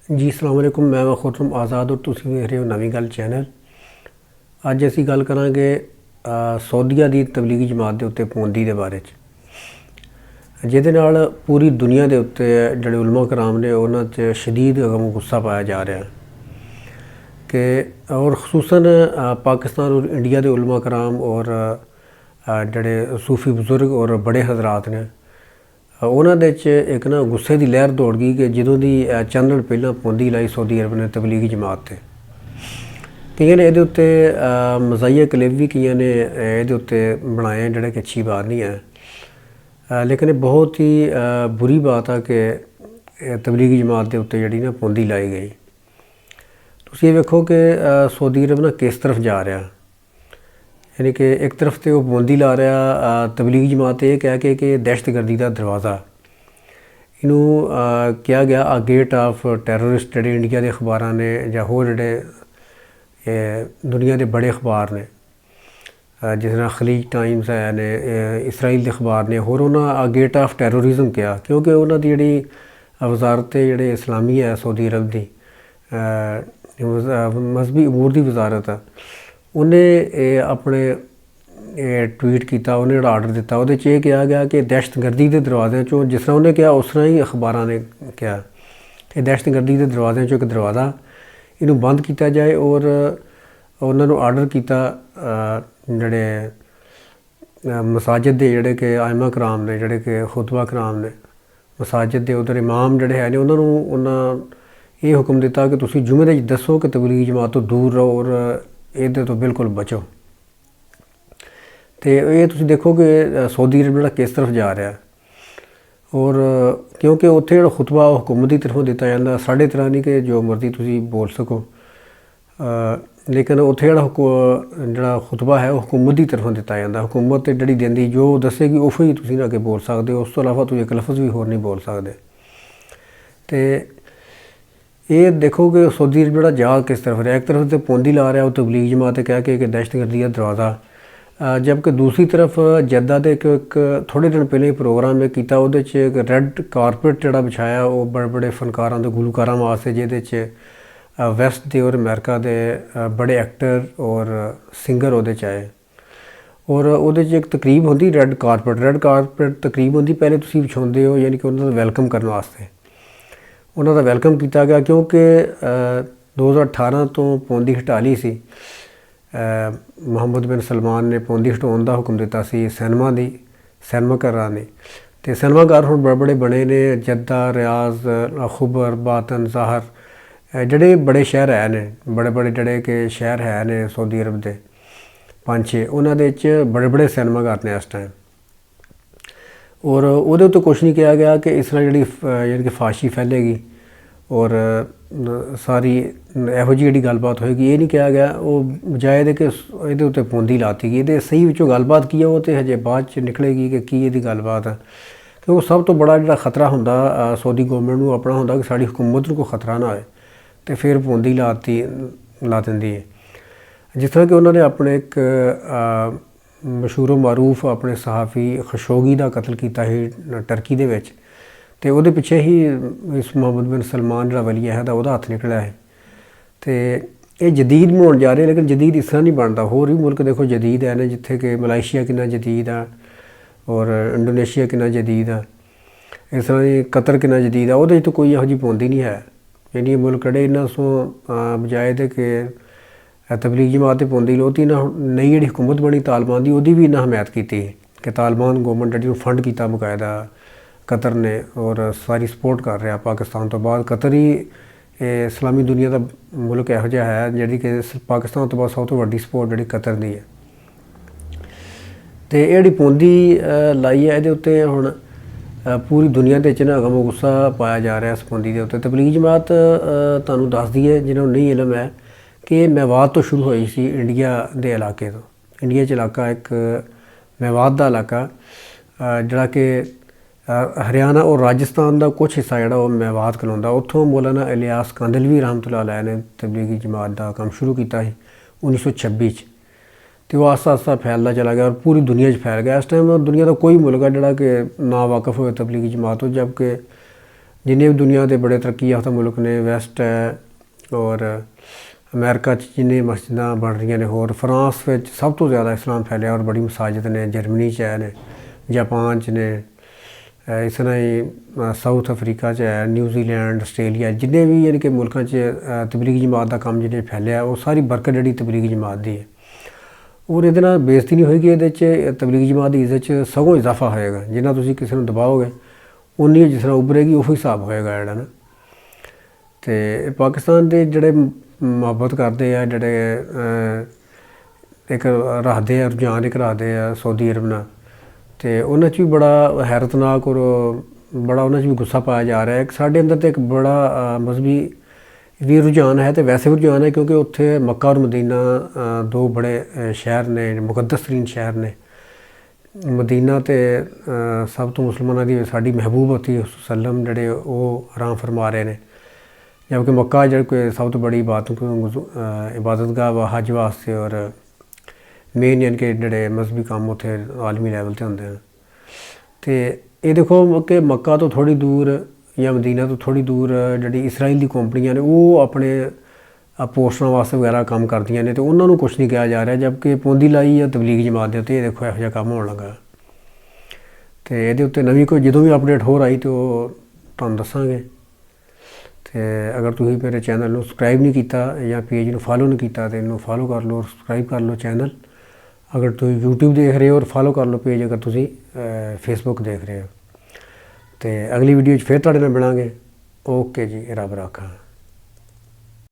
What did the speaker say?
जी अस्सलाम वालेकुम। मैं खुर्रम आज़ाद और तुसीं वेख रहे हो नवीं गल चैनल। अज असीं गल करांगे सऊदीया दी तबलीगी जमात दे उत्ते पाबंदी दे बारे च, जिहदे नाल पूरी दुनिया दे उत्ते जिहड़े उलमा कराम ने उन्हां च शदीद गम गुस्सा पाया जा रहा है कि और खसूसन पाकिस्तान और इंडिया दे उलमा कराम और जिहड़े सूफी बुजुर्ग और बड़े हजरात ने उन्हां दे च एक ना गुस्से की लहर दौड़ गई कि जदों दी चंद दिन पहलां पाबंदी लाई सऊदी अरब ने तबलीगी जमात ते कईयां ने इहदे उत्ते मज़ाहिया क्लिप भी कईयां ने इहदे उत्ते बनाए जिहड़ा कि अच्छी बात नहीं है, लेकिन बहुत ही बुरी बात है कि तबलीगी जमात के उत्ते जिहड़ी ना पाबंदी लाई गई। तुसीं वेखो कि सऊदी अरब ना किस तरफ जा रहा, यानी कि एक तरफ तो वो पाबंदी ला रहा तबलीगी जमात ये कह के कि दहशतगर्दी का दरवाज़ा इनू किया गया आ गेट ऑफ टैरोरिस्ट जिहड़े इंडिया के अखबार ने या होर जिहड़े दुनिया के बड़े अखबार ने जिस तरह खलीज टाइम्स है ने इसराइल के अखबार ने होर उन्होंने गेट ऑफ टैरोरिज्म किया, क्योंकि उन्होंने जिहड़ी वजारत जिहड़े इस्लामी है सऊदी अरब की मजहबी अमूर की वजारत है उन्हें अपने ट्वीट किया, उन्हें जोड़ा आर्डर दिता वो ये कहा गया कि दहशतगर्दी के दरवाज़े चों जिस तरह उन्हें कहा उस तरह ही अखबार ने कहा कि दहशतगर्दी के दरवाज़े चों एक दरवाज़ा इनू बंद किया जाए और उन्होंने आर्डर किया जड़े मसाजिद के जोड़े कि आयमा कराम ने जोड़े कि खुतबा कराम ने मसाजिद के उधर इमाम जोड़े है उन्होंने ये हुक्म दिता कि तुसीं जुमे दे दसो कि तबलीगी जमात तो दूर रहो और इहदे तो बिल्कुल बचो। तो ये तुसीं देखो कि सऊदी अरब जिहड़ा किस तरफ जा रहा है और क्योंकि उत्थे जिहड़ा खुतबा हुकूमत की तरफों दिता जाता, साढ़े तरह नहीं कि जो मर्जी तुसीं बोल सको, लेकिन उत्थे जिहड़ा खुतबा है हुकूमत की तरफों दिता जाता। हुकूमत जिहड़ी देंदी जो दसेगी उहो ही तुसीं अगे बोल सकते हो, उस तो इलावा तुसीं एक लफ्ज़ भी होर नहीं बोल सकते। तो ये देखो कि सऊदी अरब जिहड़ा जा किस तरफ रहा, एक तरफ तो पाबंदी ला रहा वो तबलीग जमात कह के दहशतगर्दी का दरवाज़ा, जबकि दूसरी तरफ जद्दा दे एक थोड़े दिन पहले प्रोग्राम में किया वो एक रैड कारपेट जोड़ा बिछाया वो बड़े बड़े फनकारों के गुलकारों वास्ते, जिहदे वैस्ट दे और अमेरिका के बड़े एक्टर और सिंगर वो आए और वो एक तकरीब होंगी रैड कारपेट तकरीब होंगी, पहले तुसीं बिछाते हो यानी कि उन्होंने वैलकम करने वास्ते उन्होंने वैलकम किया गया, क्योंकि 2018 तो पाबंदी हटा ली सी। मुहम्मद बिन सलमान ने पाबंदी हटाने का हुक्म दिता सी सिनेमा घरां ने, तो सिनेमा घर हुण बड़े बड़े बने ने जद्दा रियाज खुबर बातन ज़ाहर जिहड़े बड़े शहर है ने बड़े बड़े जिहड़े कि शहर है ने सऊदी अरब के 5-6 उन्हां दे च बड़े बड़े सिनेमा घर ने इस टाइम और उहदे उत्ते कुछ नहीं कहा गया कि इस तरह जिहड़ी कि फाशी फैलेगी और सारी इहो जी जिहड़ी गलबात होएगी, ये नहीं कहा गया। वो बजाए दे कि इहदे उत्ते पाबंदी लाती गई, तो सही विचों गलबात की है वो तो हजे बाद च निकलेगी कि की इहदी गलबात है, क्योंकि सब तो बड़ा जिहड़ा खतरा हुंदा सऊदी गौरमेंट नूं अपना हुंदा कि साडी हुकूमत नूं कोई खतरा ना होए, तो फिर पाबंदी ला दिंदी है। जिस तरह कि उन्होंने अपने एक मशहूर मरूफ अपने सहाफ़ी खशोगी का कतल किया ही टर्की दे विच, तो वो पिछे ही इस मुहम्मद बिन सलमान जो वली अहद वह हथ निकलिया है। तो ये जदीद बनाने जा रहे हैं, लेकिन जदीद इस तरह नहीं बनता। होर भी मुल्क देखो जदीद है ने जिथे कि मलाइशिया कितना जदीद है और इंडोनेशिया कितना जदीद है, इस तरह ही कतर कितना जदीद है, वो तो कोई इहो जी पाबंदी नहीं है। यानी मुल्क कड़े इन्हों सो बजाए दे कि तबलीग जमात पाबंदी लो तो इन्हें नई जी हुकूमत बनी तालिबान की वो भी इन्हें हमायत की कि तालिबान गौरमेंट जी फंड किया बकायदा कतर ने और सारी सपोर्ट कर रहा पाकिस्तान तो बाद। कतर ही इस्लामी दुनिया का मुल्क इहो जिहा है जिहड़ी कि पाकिस्तान तो बाद सब तो वड्डी सपोर्ट जिहड़ी कतर दी है। तो ये जिहड़ी पाबंदी लाई है इहदे उत्ते हुण पूरी दुनिया के ना गम गुस्सा पाया जा रहा इस पाबंदी के उत्ते। तबलीगी जमात तुहानूं दस दी है जिन्होंने नहीं इलम है कि मेवात तो शुरू हुई सी इंडिया के इलाके तो। इंडिया च इलाका एक मेवात का इलाका जिहड़ा कि हरियाणा और राजस्थान का कुछ हिस्सा जिहड़ा वो मेवात कहलाउंदा, उत्थों मौलाना इलियास कांदलवी रहमतुल्लाह अलैह ने तबलीगी जमात का काम शुरू किया 1926 च, तो वह आस्ता आस्ता फैलता चला गया और पूरी दुनिया फैल गया। इस टाइम दुनिया का कोई मुल्क है जिहड़ा कि ना वाकफ होए तबलीगी जमात हो, जबकि जिन्ने भी दुनिया के बड़े तरक्की याफ्ता मुल्क ने, वैस्ट है और अमेरिका जिन्ने मस्जिदां बन रही ने, होर फ्रांस में सब तो ज़्यादा इस्लाम फैलिया और बड़ी मसाजिद ने, जर्मनी च है, जापान च ने, इस तरह ही साउथ अफ्रीका च है, न्यूजीलैंड, आस्ट्रेलिया, जिन्ने भी यानी कि मुल्कों च तबलीगी जमात का काम जिन्हें फैलिया, वो सारी बरकत जी तबलीगी जमात की है। और ये बेइज्जती नहीं होएगी, ये तबलीगी जमात की इज्जत सगों इजाफा होएगा। जिन्ना तुसीं किसी को दबाओगे उन्नी जिस तरह उभरेगी, उही हिसाब होएगा जेह्ड़ा ना। तो पाकिस्तान के जोड़े मुहब्बत करते हैं, जोड़े एक रखते हैं रुझान, एक रखते हैं सऊदी अरब नाल, तो उन्होंने भी बड़ा हैरतनाक और बड़ा उन्होंने भी गुस्सा पाया जा रहा है। एक साढ़े अंदर तो एक बड़ा मजहबी भी रुझान है, तो वैसे भी रुझान है क्योंकि उत्थे मक्का और मदीना दो बड़े शहर ने, मुकद्दस तरीन शहर ने। मदीना तो सब तो मुसलमानों की साड़ी महबूब होती है वसल्लम जोड़े वो आराम फरमा रहे हैं, जबकि मक्का जो कोई सब तो बड़ी इबादतगाह व हज वास्ते और मेन यानी कि जोड़े मजहबी काम उत्थे आलमी लैवल पर होंगे। तो ये देखो कि मक्का तो थोड़ी दूर या मदीना तो थोड़ी दूर जी इसराइल की कंपनियां ने, वो अपने पोस्टर वास्ते वगैरह काम करदियां ने, तो उन्होंने कुछ नहीं कहा जा रहा, जबकि पौंदी लाई है तबलीगी जमात के उत्ते। ये देखो यहो काम होने लगा। तो ये उत्ते नवीं कोई जो भी अपडेट हो आई तो तुहानूं दस्सांगे। तो अगर तुसीं मेरे चैनल को सबसक्राइब नहीं किया या पेज को फॉलो नहीं किया तो इन्हूं फॉलो कर लो, सबसक्राइब कर लो चैनल। अगर तुम यूट्यूब देख रहे हो और फॉलो कर लो पेज, अगर तुम फेसबुक देख रहे हो। तो अगली वीडियो फिर तुहाडे नाल मिलांगे। ओके जी, रब राखा।